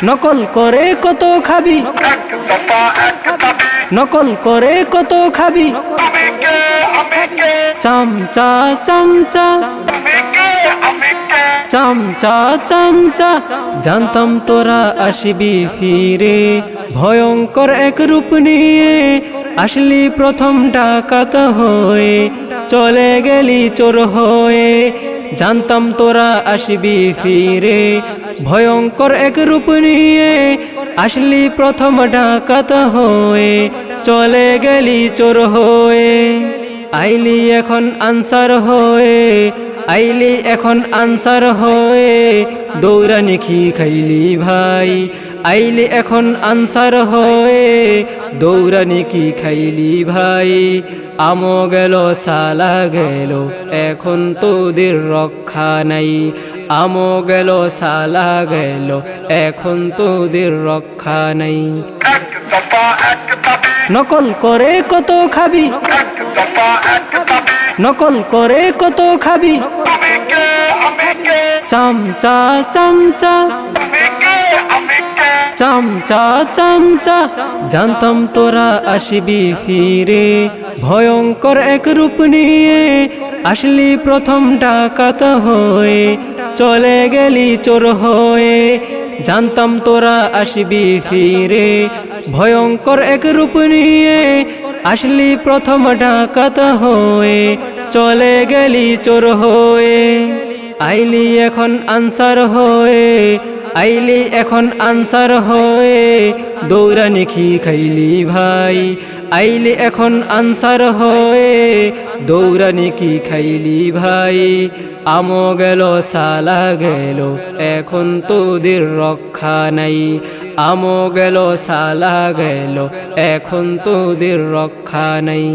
নকল করে কত খাবি, নকল করে কত খাবি, চামচা চামচা চামচা চামচা। জানতাম তোরা আসবি ফিরে, ভয়ঙ্কর এক রূপ নিয়ে। আসলি প্রথম ডাকাত হয়ে, চলে গেলি চোর হয়ে। জানতাম তোরা আসবি ফিরে, ভয়ঙ্কর এক রূপ নিয়ে। আসলি প্রথম ডাকাত হয়ে, চলে গেলি চোর হয়ে। আইলি এখন আনসার হয়ে, আইলি এখন আনসার হয়ে। দৌড়ানি খি খাইলি ভাই, আইলি এখন আনসার হয়ে। দৌড়ানি কি খাইলি ভাই। আমো গেল সালা গেল, এখন তোদের রক্ষা নাই। আমো গেল সালা গেল, এখন তোদের রক্ষা নাই। নকল করে কত খাবি, নকল করে কত খাবি, চামচা চামচা চামচা চামচা। জানতাম তোরা আসবি ফিরে, ভয়ঙ্কর এক রূপ নিয়ে। আসলি প্রথম ডাকাত হয়ে, চলে গেলি চোর হয়ে। জানতাম তোরা আসবি ফিরে, ভয়ঙ্কর এক রূপ নিয়ে। আসলি প্রথম ডাকাত হয়ে, চলে গেলি চোর হয়ে। আইলি এখন আনসার হয়ে, আইলি এখন আনসার হয়ে। দৌড়ানি খি খাইলি ভাই, আইলি এখন আনসার হয়ে। দৌড়ানি কি খাইলি ভাই। আমো গেল সালা গেল, এখন তোদের রক্ষা নাই। আমো গেল সালা গেল, এখন তোদের রক্ষা নাই।